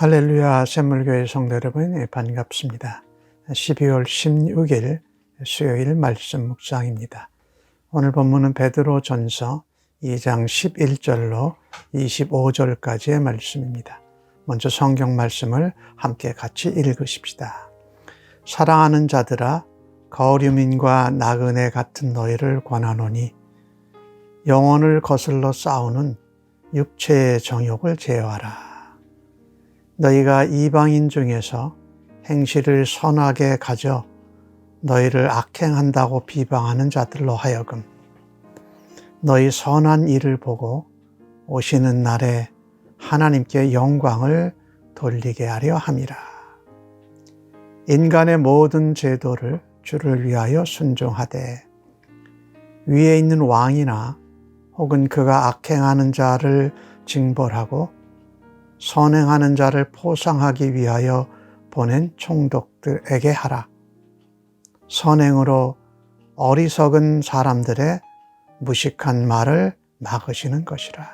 할렐루야 샘물교회 성도 여러분 반갑습니다. 12월 16일 수요일 말씀 묵상입니다. 오늘 본문은 베드로전서 2장 11절로 25절까지의 말씀입니다. 먼저 성경 말씀을 함께 같이 읽으십시다. 사랑하는 자들아, 거류민과 나그네 같은 너희를 권하노니 영혼을 거슬러 싸우는 육체의 정욕을 제어하라. 너희가 이방인 중에서 행실을 선하게 가져 너희를 악행한다고 비방하는 자들로 하여금 너희 선한 일을 보고 오시는 날에 하나님께 영광을 돌리게 하려 함이라. 인간의 모든 제도를 주를 위하여 순종하되 위에 있는 왕이나 혹은 그가 악행하는 자를 징벌하고 선행하는 자를 포상하기 위하여 보낸 총독들에게 하라. 선행으로 어리석은 사람들의 무식한 말을 막으시는 것이라.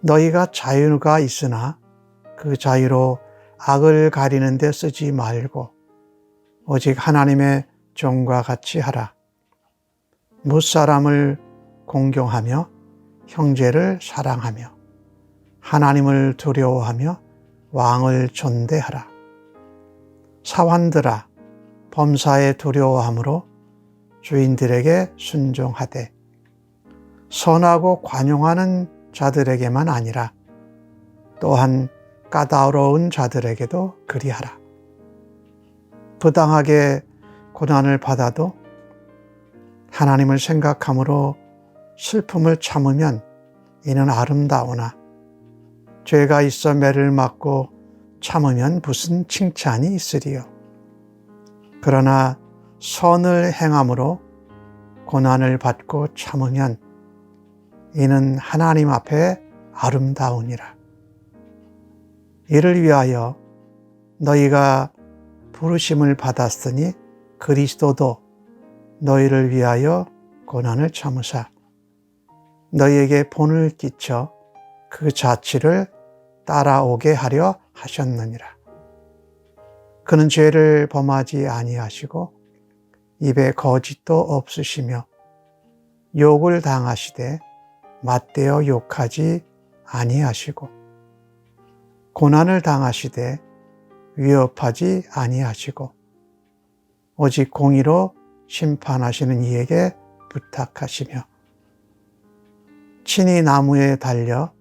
너희가 자유가 있으나 그 자유로 악을 가리는 데 쓰지 말고 오직 하나님의 종과 같이 하라. 무사람을 공경하며 형제를 사랑하며 하나님을 두려워하며 왕을 존대하라. 사환들아, 범사에 두려워함으로 주인들에게 순종하되 선하고 관용하는 자들에게만 아니라 또한 까다로운 자들에게도 그리하라. 부당하게 고난을 받아도 하나님을 생각함으로 슬픔을 참으면 이는 아름다우나 죄가 있어 매를 맞고 참으면 무슨 칭찬이 있으리요. 그러나 선을 행함으로 고난을 받고 참으면 이는 하나님 앞에 아름다우니라. 이를 위하여 너희가 부르심을 받았으니 그리스도도 너희를 위하여 고난을 참으사 너희에게 본을 끼쳐 그 자취를 따라오게 하려 하셨느니라. 그는 죄를 범하지 아니하시고 입에 거짓도 없으시며 욕을 당하시되 맞대어 욕하지 아니하시고 고난을 당하시되 위협하지 아니하시고 오직 공의로 심판하시는 이에게 부탁하시며 친히 나무에 달려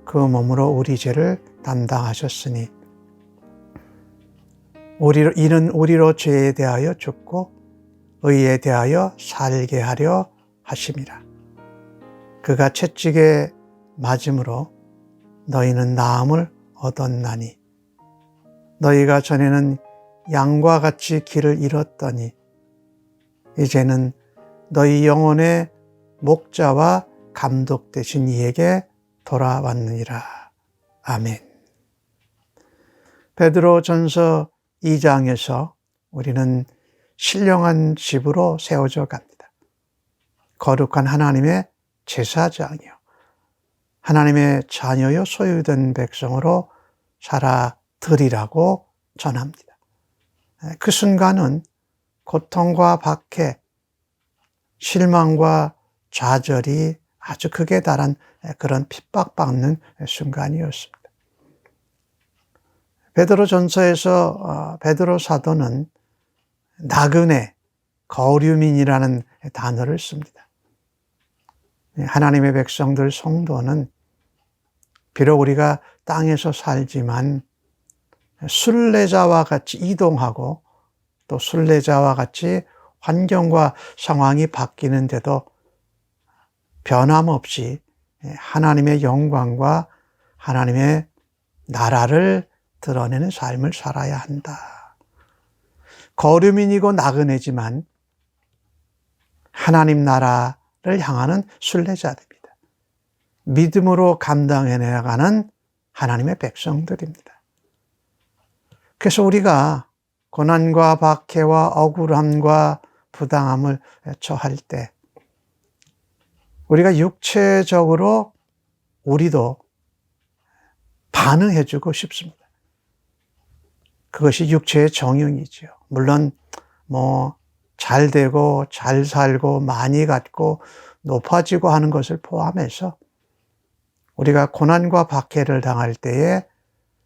그 몸으로 우리 죄를 담당하셨으니 이는 우리로 죄에 대하여 죽고 의에 대하여 살게 하려 하심이라. 그가 채찍에 맞음으로 너희는 나음을 얻었나니 너희가 전에는 양과 같이 길을 잃었더니 이제는 너희 영혼의 목자와 감독 되신 이에게 돌아왔느니라. 아멘. 베드로전서 2장에서 우리는 신령한 집으로 세워져 갑니다. 거룩한 하나님의 제사장이요, 하나님의 자녀요 소유된 백성으로 살아들이라고 전합니다. 그 순간은 고통과 박해, 실망과 좌절이 아주 극에 달한 그런 핍박받는 순간이었습니다. 베드로전서에서 베드로 사도는 나그네, 거류민이라는 단어를 씁니다. 하나님의 백성들 성도는 비록 우리가 땅에서 살지만 순례자와 같이 이동하고 또 순례자와 같이 환경과 상황이 바뀌는데도 변함없이 하나님의 영광과 하나님의 나라를 드러내는 삶을 살아야 한다. 거류민이고 나그네지만 하나님 나라를 향하는 순례자들입니다. 믿음으로 감당해 나가는 하나님의 백성들입니다. 그래서 우리가 고난과 박해와 억울함과 부당함을 처할 때 우리가 육체적으로 우리도 반응해주고 싶습니다. 그것이 육체의 정형이지요. 물론 잘 되고 잘 살고 많이 갖고 높아지고 하는 것을 포함해서 우리가 고난과 박해를 당할 때에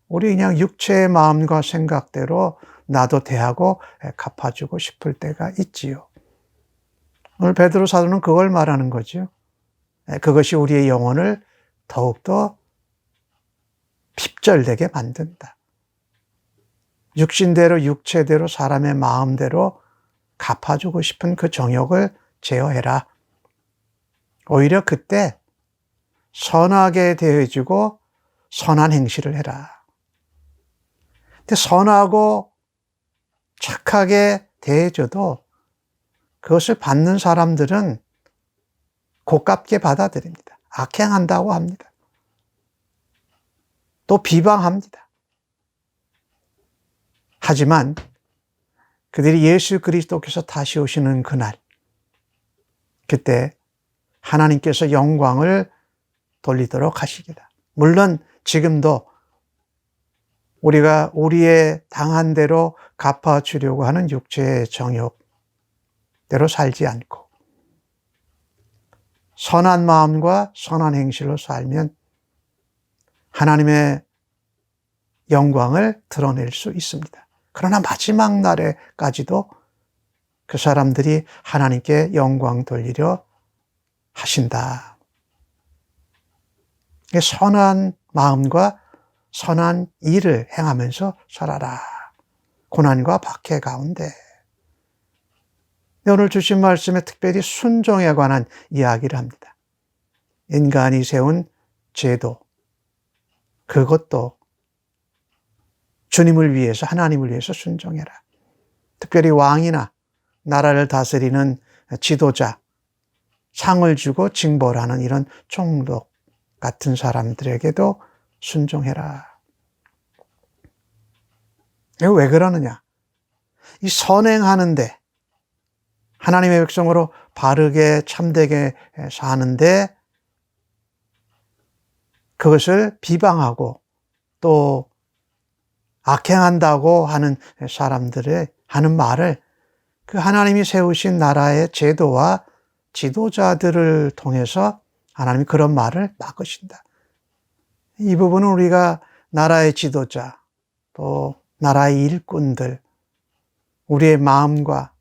우리 그냥 육체의 마음과 생각대로 나도 대하고 갚아주고 싶을 때가 있지요. 오늘 베드로 사도는 그걸 말하는 거죠. 그것이 우리의 영혼을 더욱더 핍절되게 만든다. 육신대로 육체대로 사람의 마음대로 갚아주고 싶은 그 정욕을 제어해라. 오히려 그때 선하게 대해주고 선한 행실을 해라. 근데 선하고 착하게 대해줘도 그것을 받는 사람들은 고깝게 받아들입니다. 악행한다고 합니다. 또 비방합니다. 하지만 그들이 예수 그리스도께서 다시 오시는 그날, 그때 하나님께서 영광을 돌리도록 하시기다. 물론 지금도 우리가 우리의 당한 대로 갚아주려고 하는 육체의 정욕대로 살지 않고 선한 마음과 선한 행실로 살면 하나님의 영광을 드러낼 수 있습니다. 그러나 마지막 날에까지도 그 사람들이 하나님께 영광 돌리려 하신다. 선한 마음과 선한 일을 행하면서 살아라. 고난과 박해 가운데. 오늘 주신 말씀에 특별히 순종에 관한 이야기를 합니다. 인간이 세운 제도, 그것도 주님을 위해서, 하나님을 위해서 순종해라. 특별히 왕이나 나라를 다스리는 지도자, 상을 주고 징벌하는 이런 총독 같은 사람들에게도 순종해라. 이거 왜 그러느냐? 이 선행하는데, 하나님의 백성으로 바르게 참되게 사는데 그것을 비방하고 또 악행한다고 하는 사람들의 하는 말을 그 하나님이 세우신 나라의 제도와 지도자들을 통해서 하나님이 그런 말을 막으신다. 이 부분은 우리가 나라의 지도자, 또 나라의 일꾼들, 우리의 마음과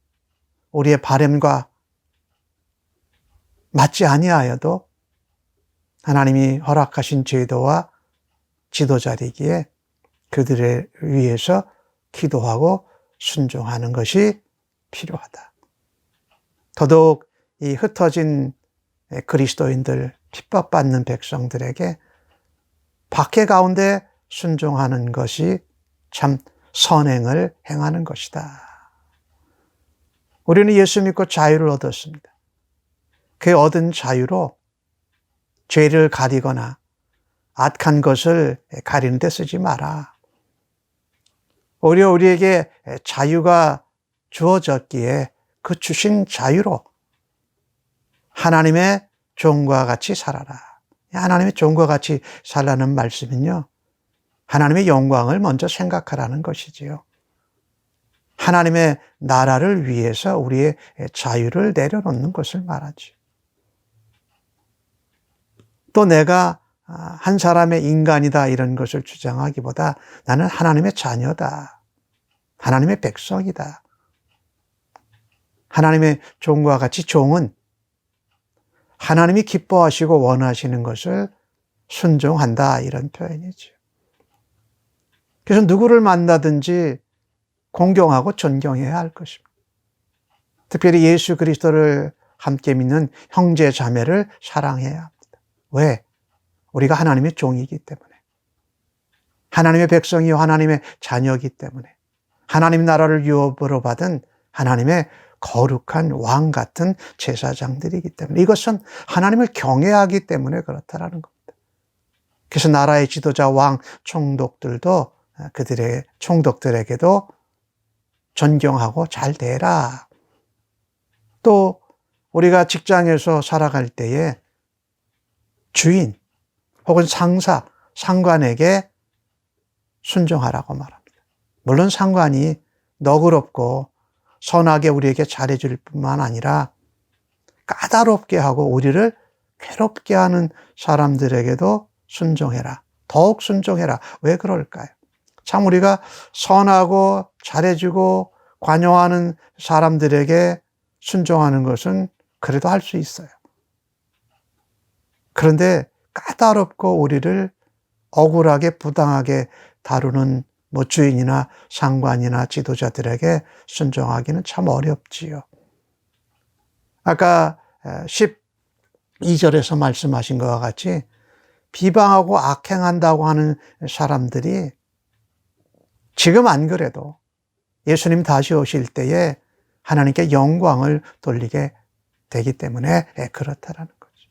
우리의 바램과 맞지 아니하여도 하나님이 허락하신 제도와 지도자이기에 그들을 위해서 기도하고 순종하는 것이 필요하다. 더더욱 이 흩어진 그리스도인들, 핍박받는 백성들에게 박해 가운데 순종하는 것이 참 선행을 행하는 것이다. 우리는 예수 믿고 자유를 얻었습니다. 그 얻은 자유로 죄를 가리거나 악한 것을 가리는 데 쓰지 마라. 오히려 우리에게 자유가 주어졌기에 그 주신 자유로 하나님의 종과 같이 살아라. 하나님의 종과 같이 살라는 말씀은요, 하나님의 영광을 먼저 생각하라는 것이지요. 하나님의 나라를 위해서 우리의 자유를 내려놓는 것을 말하지. 또 내가 한 사람의 인간이다 이런 것을 주장하기보다 나는 하나님의 자녀다. 하나님의 백성이다. 하나님의 종과 같이 종은 하나님이 기뻐하시고 원하시는 것을 순종한다 이런 표현이죠. 그래서 누구를 만나든지 공경하고 존경해야 할 것입니다. 특별히 예수 그리스도를 함께 믿는 형제 자매를 사랑해야 합니다. 왜? 우리가 하나님의 종이기 때문에, 하나님의 백성이요 하나님의 자녀이기 때문에, 하나님 나라를 유업으로 받은 하나님의 거룩한 왕 같은 제사장들이기 때문에, 이것은 하나님을 경외하기 때문에 그렇다라는 겁니다. 그래서 나라의 지도자 왕 총독들도 그들의 총독들에게도 존경하고 잘 대라. 또 우리가 직장에서 살아갈 때에 주인 혹은 상사, 상관에게 순종하라고 말합니다. 물론 상관이 너그럽고 선하게 우리에게 잘해줄 뿐만 아니라 까다롭게 하고 우리를 괴롭게 하는 사람들에게도 순종해라. 더욱 순종해라. 왜 그럴까요? 참 우리가 선하고 잘해주고 관용하는 사람들에게 순종하는 것은 그래도 할 수 있어요. 그런데 까다롭고 우리를 억울하게 부당하게 다루는 주인이나 상관이나 지도자들에게 순종하기는 참 어렵지요. 아까 12절에서 말씀하신 것과 같이 비방하고 악행한다고 하는 사람들이 지금 안 그래도 예수님 다시 오실 때에 하나님께 영광을 돌리게 되기 때문에 그렇다라는 거죠.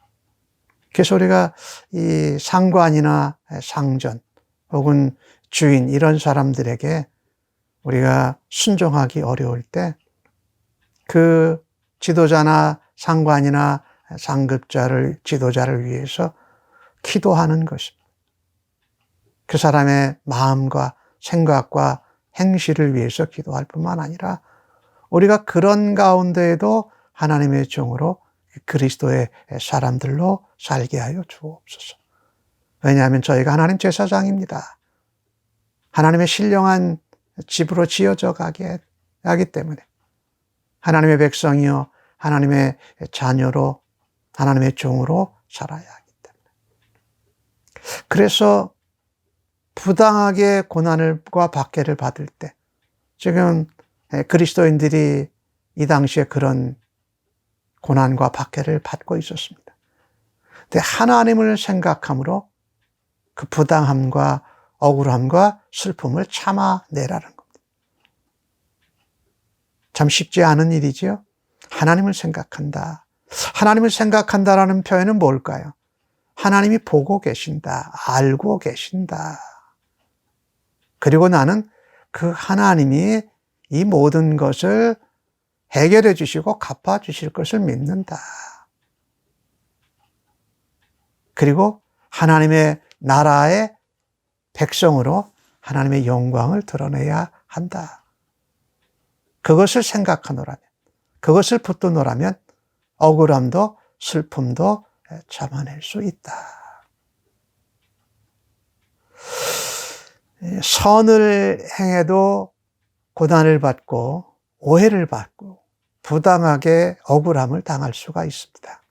그래서 우리가 이 상관이나 상전 혹은 주인 이런 사람들에게 우리가 순종하기 어려울 때 그 지도자나 상관이나 상급자를 지도자를 위해서 기도하는 것입니다. 그 사람의 마음과 생각과 행실을 위해서 기도할 뿐만 아니라 우리가 그런 가운데에도 하나님의 종으로 그리스도의 사람들로 살게 하여 주옵소서. 왜냐하면 저희가 하나님 제사장입니다. 하나님의 신령한 집으로 지어져 가게 하기 때문에 하나님의 백성이요 하나님의 자녀로 하나님의 종으로 살아야 하기 때문에 그래서 부당하게 고난과 박해를 받을 때 지금 그리스도인들이 이 당시에 그런 고난과 박해를 받고 있었습니다. 근데 하나님을 생각함으로 그 부당함과 억울함과 슬픔을 참아내라는 겁니다. 참 쉽지 않은 일이지요. 하나님을 생각한다. 하나님을 생각한다라는 표현은 뭘까요? 하나님이 보고 계신다. 알고 계신다. 그리고 나는 그 하나님이 이 모든 것을 해결해 주시고 갚아 주실 것을 믿는다. 그리고 하나님의 나라의 백성으로 하나님의 영광을 드러내야 한다. 그것을 생각하노라면, 그것을 붙드노라면 억울함도 슬픔도 참아낼 수 있다. 선을 행해도 고난을 받고 오해를 받고 부당하게 억울함을 당할 수가 있습니다.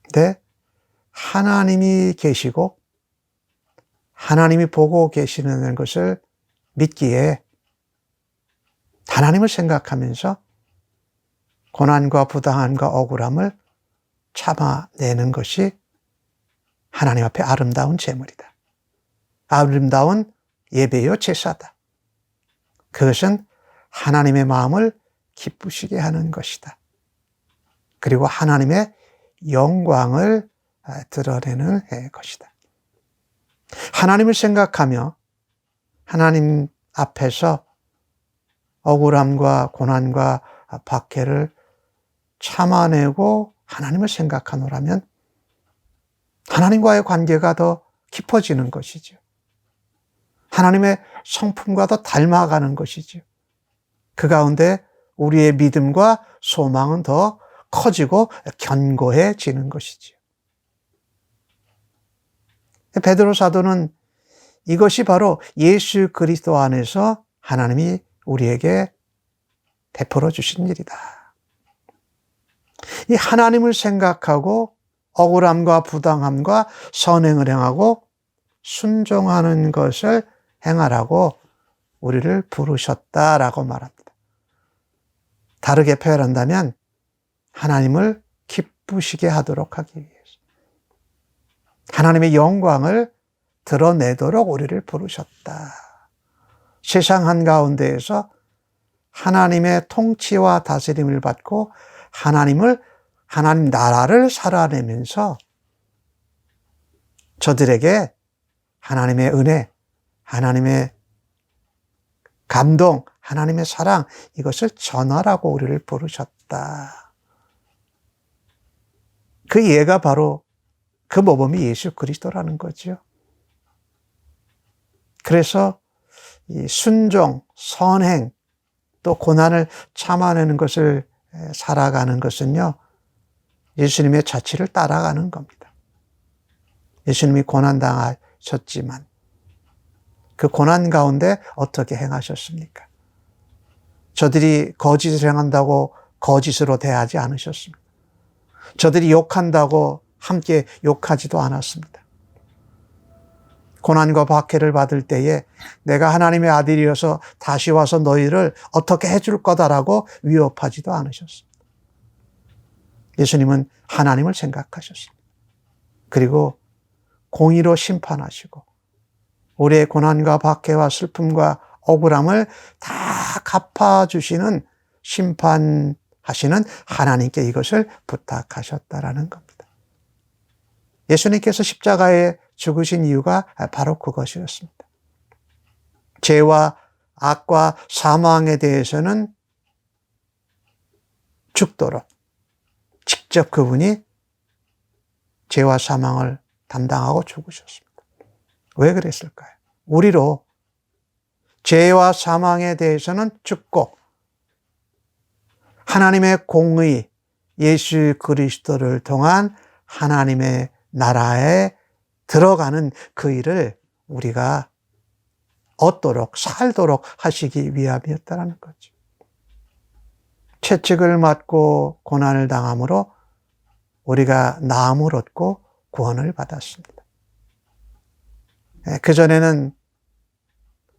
근데 하나님이 계시고 하나님이 보고 계시는 것을 믿기에 하나님을 생각하면서 고난과 부당함과 억울함을 참아내는 것이 하나님 앞에 아름다운 제물이다. 아름다운 예배요 제사다. 그것은 하나님의 마음을 기쁘시게 하는 것이다. 그리고 하나님의 영광을 드러내는 것이다. 하나님을 생각하며 하나님 앞에서 억울함과 고난과 박해를 참아내고 하나님을 생각하노라면 하나님과의 관계가 더 깊어지는 것이죠. 하나님의 성품과 더 닮아가는 것이죠. 그 가운데 우리의 믿음과 소망은 더 커지고 견고해지는 것이죠. 베드로 사도는 이것이 바로 예수 그리스도 안에서 하나님이 우리에게 베풀어 주신 일이다. 이 하나님을 생각하고 억울함과 부당함과 선행을 행하고 순종하는 것을 행하라고 우리를 부르셨다라고 말합니다. 다르게 표현한다면 하나님을 기쁘시게 하도록 하기 위해서 하나님의 영광을 드러내도록 우리를 부르셨다. 세상 한가운데에서 하나님의 통치와 다스림을 받고 하나님 나라를 살아내면서 저들에게 하나님의 은혜, 하나님의 감동, 하나님의 사랑 이것을 전하라고 우리를 부르셨다. 그 예가 바로 그 모범이 예수 그리스도라는 거죠. 그래서 이 순종, 선행, 또 고난을 참아내는 것을 살아가는 것은요, 예수님의 자취를 따라가는 겁니다. 예수님이 고난당하셨지만 그 고난 가운데 어떻게 행하셨습니까? 저들이 거짓을 행한다고 거짓으로 대하지 않으셨습니다. 저들이 욕한다고 함께 욕하지도 않았습니다. 고난과 박해를 받을 때에 내가 하나님의 아들이어서 다시 와서 너희를 어떻게 해줄 거다라고 위협하지도 않으셨습니다. 예수님은 하나님을 생각하셨습니다. 그리고 공의로 심판하시고 우리의 고난과 박해와 슬픔과 억울함을 다 갚아주시는 심판하시는 하나님께 이것을 부탁하셨다라는 겁니다. 예수님께서 십자가에 죽으신 이유가 바로 그것이었습니다. 죄와 악과 사망에 대해서는 죽도록 직접 그분이 죄와 사망을 담당하고 죽으셨습니다. 왜 그랬을까요? 우리로 죄와 사망에 대해서는 죽고 하나님의 공의 예수 그리스도를 통한 하나님의 나라에 들어가는 그 일을 우리가 얻도록 살도록 하시기 위함이었다는 거죠. 채찍을 맞고 고난을 당함으로 우리가 나음을 얻고 구원을 받았습니다. 그전에는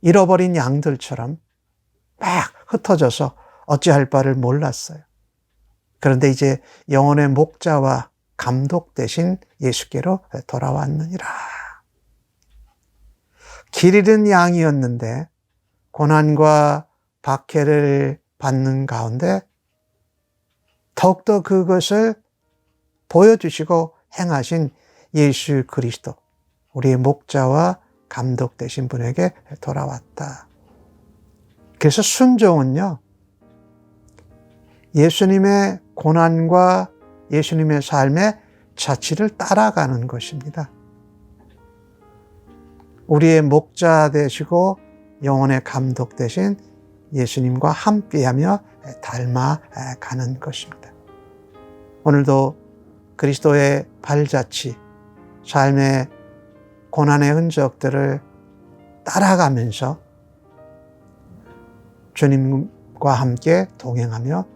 잃어버린 양들처럼 막 흩어져서 어찌할 바를 몰랐어요. 그런데 이제 영혼의 목자와 감독 대신 예수께로 돌아왔느니라. 길 잃은 양이었는데 고난과 박해를 받는 가운데 더욱더 그것을 보여주시고 행하신 예수 그리스도, 우리의 목자와 감독 되신 분에게 돌아왔다. 그래서 순종은요, 예수님의 고난과 예수님의 삶의 자취를 따라가는 것입니다. 우리의 목자 되시고 영혼의 감독 되신 예수님과 함께하며 닮아가는 것입니다. 오늘도 그리스도의 발자취, 삶의 고난의 흔적들을 따라가면서 주님과 함께 동행하며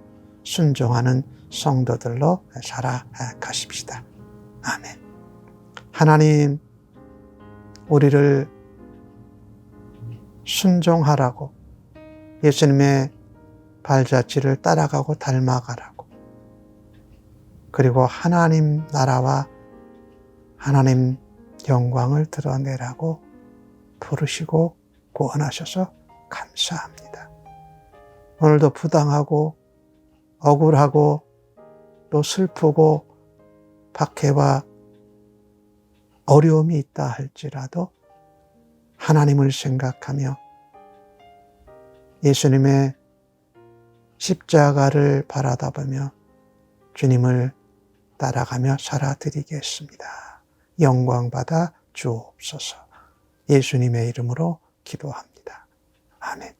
순종하는 성도들로 살아가십시다. 아멘. 하나님, 우리를 순종하라고 예수님의 발자취를 따라가고 닮아가라고, 그리고 하나님 나라와 하나님 영광을 드러내라고 부르시고 구원하셔서 감사합니다. 오늘도 부당하고 억울하고 또 슬프고 박해와 어려움이 있다 할지라도 하나님을 생각하며 예수님의 십자가를 바라다보며 주님을 따라가며 살아드리겠습니다. 영광 받아 주옵소서. 예수님의 이름으로 기도합니다. 아멘.